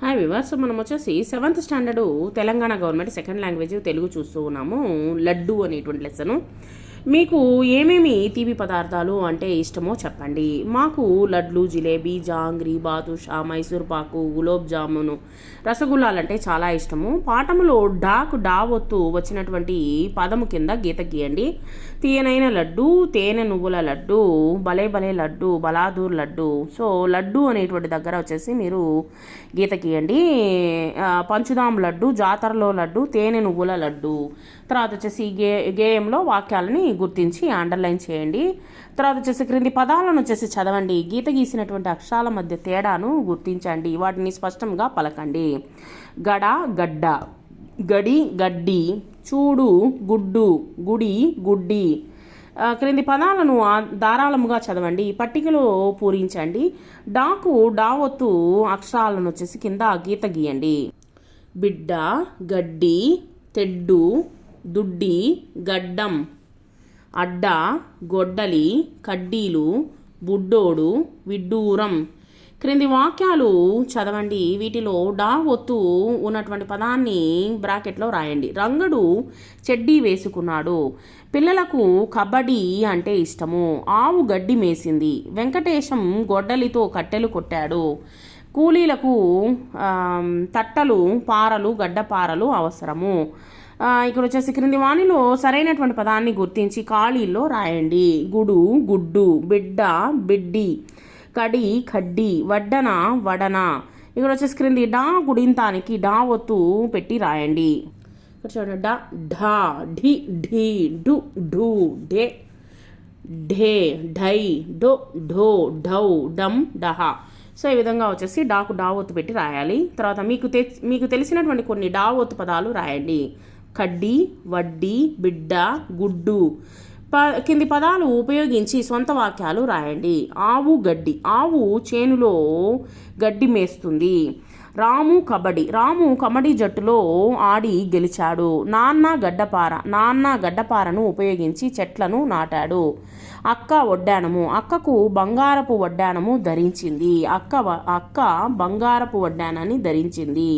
Hi viewers, మనం వచ్చేసి 7th standard Telangana government second language Telugu చూస్తూ ఉన్నాము. లడ్డు అనేటువంటి లెసను. మీకు ఏమేమి తీపి పదార్థాలు అంటే ఇష్టమో చెప్పండి. మాకు లడ్లు, జిలేబీ, జాంగ్రీ, బాదుషా, మైసూర్ పాకు, గులాబ్ జామును, రసగుల్లాలు అంటే చాలా ఇష్టము. పాఠములో డాకు డావొత్తు వచ్చినటువంటి పదము కింద గీత గీయండి. తీయనైన లడ్డు, తేనె నువ్వుల లడ్డు, భలే భలే లడ్డు, బలాదూర్ లడ్డు. సో లడ్డు అనేటువంటి దగ్గర వచ్చేసి మీరు గీత గీయండి. పంచుదాం లడ్డు, జాతరలో లడ్డు, తేనె నువ్వుల లడ్డు. తర్వాత వచ్చేసి గేయంలో వాక్యాలని గుర్తించి అండర్లైన్ చేయండి. తర్వాత వచ్చేసి క్రింది పదాలను వచ్చేసి చదవండి. గీత గీసినటువంటి అక్షరాల మధ్య తేడాను గుర్తించండి. వాటిని స్పష్టంగా పలకండి. గడ, గడ్డ, గడి, గడ్డి, చూడు, గుడ్డు, గుడి, గుడ్డి. క్రింది పదాలను ధారాళముగా చదవండి. పట్టికలో పూరించండి. డాకు డావొత్తు అక్షరాలను వచ్చేసి కింద గీత గీయండి. బిడ్డ, గడ్డి, తెడ్డు, దుడ్డి, గడ్డం, అడ్డ, గొడ్డలి, కడ్డీలు, బుడ్డోడు, విడ్డూరం. క్రింది వాక్యాలు చదవండి. వీటిలో డా ఒత్తు ఉన్నటువంటి పదాన్ని బ్రాకెట్లో రాయండి. రంగడు చెడ్డీ వేసుకున్నాడు. పిల్లలకు కబడ్డీ అంటే ఇష్టము. ఆవు గడ్డి మేసింది. వెంకటేశం గొడ్డలితో కట్టెలు కొట్టాడు. కూలీలకు తట్టలు, పారలు, గడ్డపారలు అవసరము. ఇక్కడ వచ్చేసి క్రింది వాణిలో సరైనటువంటి పదాన్ని గుర్తించి ఖాళీల్లో రాయండి. గుడు, గుడ్డు, బిడ్డ, బిడ్డి, కడి, కడ్డి, వడ్డన, వడన. ఇక్కడ వచ్చేసి క్రింది డా గుడింతానికి డా ఒత్తు పెట్టి రాయండి. ఇక్కడ చూడండి. డ, ఢ, ఢి, ఢీ, డు, ఢూ, ఢే, ఢే, ఢై, డో, ఢో, ఢౌ, డమ్, డహ. సో ఈ విధంగా వచ్చేసి డాకు డా ఒత్తు పెట్టి రాయాలి. తర్వాత మీకు తెలిసినటువంటి కొన్ని డా ఒత్తు పదాలు రాయండి. కడ్డీ, వడ్డీ, బిడ్డ, గుడ్డు. కింది పదాలు ఉపయోగించి సొంత వాక్యాలు రాయండి. ఆవు గడ్డి. ఆవు చేనులో గడ్డి మేస్తుంది. రాము కబడ్డీ. రాము కబడ్డీ జట్టులో ఆడి గెలిచాడు. నాన్న గడ్డపార. నాన్న గడ్డపారను ఉపయోగించి చెట్లను నాటాడు. అక్క వడ్డానము. అక్కకు బంగారపు వడ్డానము ధరించింది. అక్క బంగారపు వడ్డానాన్ని ధరించింది.